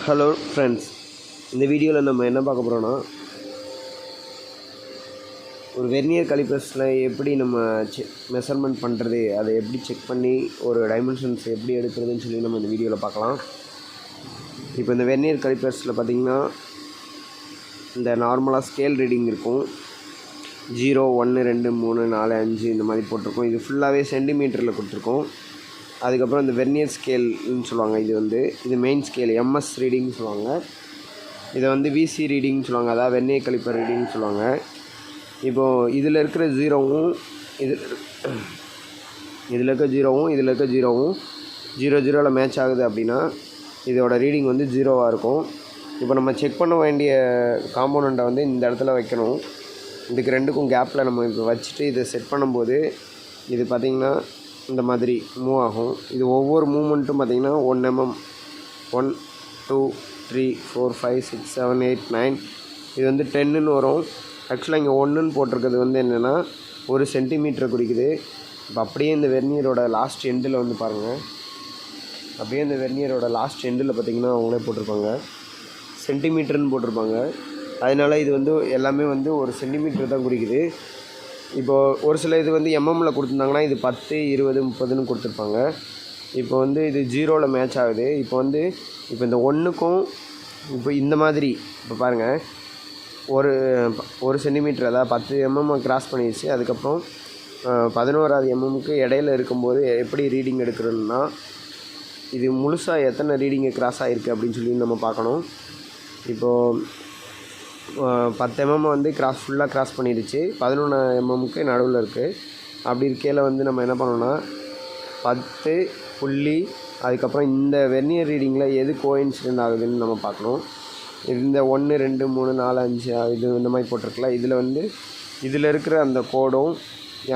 Hello friends, இந்த வீடியோவில் நம்ம என்ன பார்க்க போகிறோன்னா, ஒரு வெர்னியர் காலிப்பர்ஸில் எப்படி நம்ம மெஷர்மெண்ட் பண்ணுறது, அதை எப்படி செக் பண்ணி ஒரு டைமென்ஷன்ஸ் எப்படி எடுக்கிறதுன்னு சொல்லி நம்ம இந்த வீடியோவில் பார்க்கலாம். இப்போ இந்த வெர்னியர் காலிப்பர்ஸில் பார்த்திங்கன்னா இந்த நார்மலாக ஸ்கேல் ரீடிங் இருக்கும். 0, 1, 2, 3, 4, 5 இந்த மாதிரி போட்டிருக்கோம். இது ஃபுல்லாகவே சென்டிமீட்டரில் கொடுத்துருக்கோம். அதுக்கப்புறம் இந்த வெர்னியர் ஸ்கேல்னு சொல்லுவாங்க. இது மெயின் ஸ்கேல் எம்எஸ் ரீடிங்னு சொல்லுவாங்க. இதை விசி ரீடிங்னு சொல்லுவாங்க. அதாவது வெர்னியர் காலிப்பர் ரீடிங்னு சொல்லுவாங்க. இப்போது இதில் இருக்கிற ஜீரோவும் இதில் இருக்க ஜீரோவும் 0 மேட்ச் ஆகுது அப்படின்னா இதோட ரீடிங் 0வாக இருக்கும். இப்போ நம்ம செக் பண்ண வேண்டிய காம்போனண்ட்டை இந்த இடத்துல வைக்கணும். இதுக்கு ரெண்டுக்கும் கேப்பில் நம்ம இப்போ வச்சுட்டு இதை செட் பண்ணும்போது இது பார்த்திங்கன்னா இந்த மாதிரி மூவ் ஆகும். இது ஒவ்வொரு மூமெண்ட்டும் பார்த்திங்கன்னா 1 mm 1 2 3 4 5 6 7 8 9 இது 10ன்னு வரும். ஆக்சுவலாக இங்கே 1ன்னு போட்டிருக்கிறது என்னென்னா 1 சென்டிமீட்டரை குறிக்குது. இப்போ அப்படியே இந்த வெர்னியரோட லாஸ்ட் எண்டில் பாருங்கள். அப்படியே இந்த வெர்னியரோட லாஸ்ட் எண்டில் பார்த்திங்கன்னா அவங்களே போட்டிருப்பாங்க சென்டிமீட்டர்னு போட்டிருப்பாங்க. அதனால் இது எல்லாமே 1 சென்டிமீட்டர் தான் குறிக்குது. இப்போது ஒரு சில இது எம்எம்மில் கொடுத்துருந்தாங்கன்னா இது 10 20 30ன்னு கொடுத்துருப்பாங்க. இப்போ இது 0வில் மேட்ச் ஆகுது. இப்போ இந்த 1க்கும் இப்போ இந்த மாதிரி இப்போ பாருங்கள், ஒரு சென்டிமீட்டர் அதாவது 10 mm கிராஸ் பண்ணிடுச்சு. அதுக்கப்புறம் 11வது எம்எம்முக்கு இடையில இருக்கும்போது எப்படி ரீடிங் எடுக்கிறோன்னா, இது முழுசாக எத்தனை ரீடிங்கை கிராஸ் ஆகிருக்கு அப்படின்னு சொல்லி நம்ம பார்க்கணும். இப்போது 10 mm ஃபுல்லாக கிராஸ் பண்ணிடுச்சு. 11 mmக்கு நடுவில் இருக்குது. அப்படி இருக்கையில் நம்ம என்ன பண்ணோன்னா 10 புள்ளி அதுக்கப்புறம் இந்த வெர்னியர் ரீடிங்கில் எது கோஇன்சிடென்ட் ஆகுதுன்னு நம்ம பார்க்கணும். இந்த 1 2 3 4 5 இது இந்த மாதிரி போட்டிருக்குல்ல, இதில் இருக்கிற அந்த கோடும்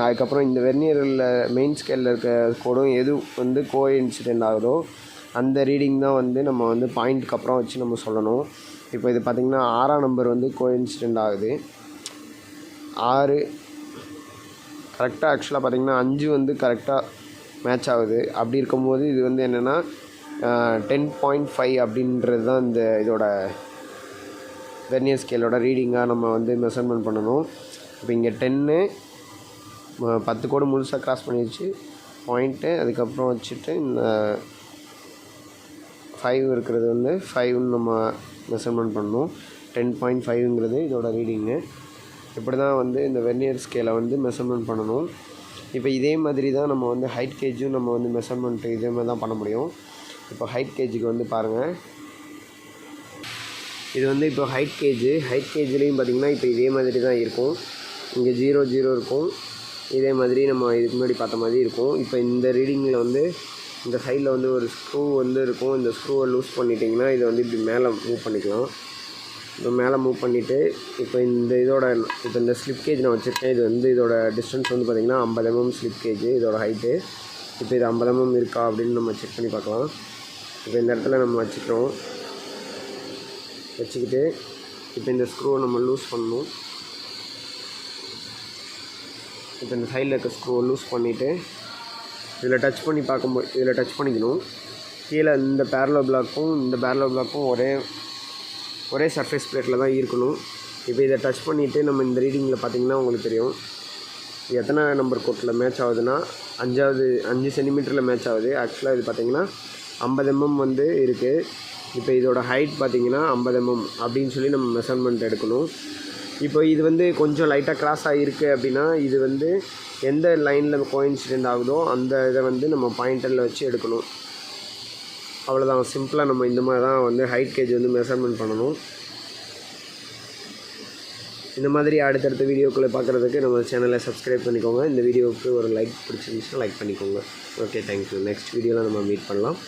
அதுக்கப்புறம் இந்த வெர்னியரில் மெயின் ஸ்கேலில் இருக்க கோடும் எது கோஇன்சிடென்ட் ஆகுதோ அந்த ரீடிங் தான் நம்ம பாயிண்ட்டுக்கு அப்புறம் வச்சு நம்ம சொல்லணும். இப்போ இது பார்த்திங்கன்னா 6ஆம் நம்பர் கோஇன்சிடென்ட் ஆகுது. 6 கரெக்டாக ஆக்சுவலாக பார்த்திங்கன்னா 5 கரெக்டாக மேட்ச் ஆகுது. அப்படி இருக்கும்போது இது என்னென்னா 10.5 அப்படின்றது தான் இதோட வெர்னியர் ஸ்கேலோட ரீடிங்காக நம்ம மெஷர்மெண்ட் பண்ணணும். இப்போ இங்கே 10 கோடு முழுசாக கிராஸ் பண்ணிடுச்சு பாயிண்ட்டு. அதுக்கப்புறம் வச்சுட்டு இந்த 5 இருக்கிறது 5ன்னு நம்ம மெஷர்மெண்ட் பண்ணணும். 10.5ங்கிறது இதோட ரீடிங்கு. இப்படி தான் இந்த வெர்னியர் ஸ்கேலை மெஷர்மெண்ட் பண்ணணும். இப்போ இதே மாதிரி தான் நம்ம ஹைட் கேஜும் நம்ம மெஷர்மெண்ட் இதே மாதிரி தான் பண்ண முடியும். இப்போ ஹைட் கேஜுக்கு பாருங்கள், இது இப்போ ஹைட் கேஜ்லேயும் பார்த்திங்கன்னா இப்போ இதே மாதிரி தான் இருக்கும். இங்கே 0 இருக்கும். இதே மாதிரி நம்ம இதுக்கு முன்னாடி பார்த்த மாதிரி இருக்கும். இப்போ இந்த ரீடிங்கில் இந்த சைடில் ஒரு ஸ்க்ரூ இருக்கும். இந்த ஸ்க்ரூவை லூஸ் பண்ணிட்டிங்கன்னா இதை இப்படி மேலே மூவ் பண்ணிக்கலாம். இப்போ மேலே மூவ் பண்ணிவிட்டு இப்போ இந்த ஸ்லிப் கேஜ் நான் வச்சுருக்கேன். இது இதோட டிஸ்டன்ஸ் பார்த்திங்கன்னா 50 mm ஸ்லிப் கேஜ் இதோட ஹைட்டு. இப்போ இது 50 mm இருக்கா அப்படின்னு நம்ம செக் பண்ணி பார்க்கலாம். இப்போ இந்த இடத்துல நம்ம வச்சுக்கிட்டு இப்போ இந்த ஸ்க்ரூவை நம்ம லூஸ் பண்ணணும். இப்போ இந்த சைடில் இருக்க ஸ்க்ரூவை லூஸ் பண்ணிவிட்டு இதில் டச் பண்ணி பார்க்கும்போது இதில் டச் பண்ணிக்கணும். கீழே இந்த பேரலல் பிளாக்கும் ஒரே சர்ஃபேஸ் பிளேட்டில் தான் இருக்கணும். இப்போ இதை டச் பண்ணிவிட்டு நம்ம இந்த ரீடிங்கில் பார்த்திங்கன்னா உங்களுக்கு தெரியும் எத்தனை நம்பர் கோட்டில் மேட்ச் ஆகுதுன்னா 5 சென்டிமீட்டரில் மேட்ச் ஆகுது. ஆக்சுவலாக இது பார்த்திங்கன்னா 50 mm இருக்குது. இப்போ இதோட ஹைட் பார்த்திங்கன்னா 50 mm அப்படின்னு சொல்லி நம்ம மெஷர்மெண்ட் எடுக்கணும். இப்போ இது கொஞ்சம் லைட்டாக கிராஸ் ஆகிருக்கு அப்படின்னா இது எந்த லைனில் கோஇன்சிடென்ட் ஆகுதோ அந்த இதை நம்ம பாயிண்டரில் வச்சு எடுக்கணும். அவ்வளோதான், சிம்பிளாக நம்ம இந்த மாதிரி தான் ஹைட் கேஜ் மெஷர்மெண்ட் பண்ணணும். இந்த மாதிரி அடுத்தடுத்த வீடியோக்களை பார்க்குறதுக்கு நம்ம சேனலை சப்ஸ்கிரைப் பண்ணிக்கோங்க. இந்த வீடியோவுக்கு ஒரு லைக் பிடிச்சிருந்துச்சுன்னா லைக் பண்ணிக்கோங்க. Okay, thank you. நெக்ஸ்ட் வீடியோவில் நம்ம மீட் பண்ணலாம்.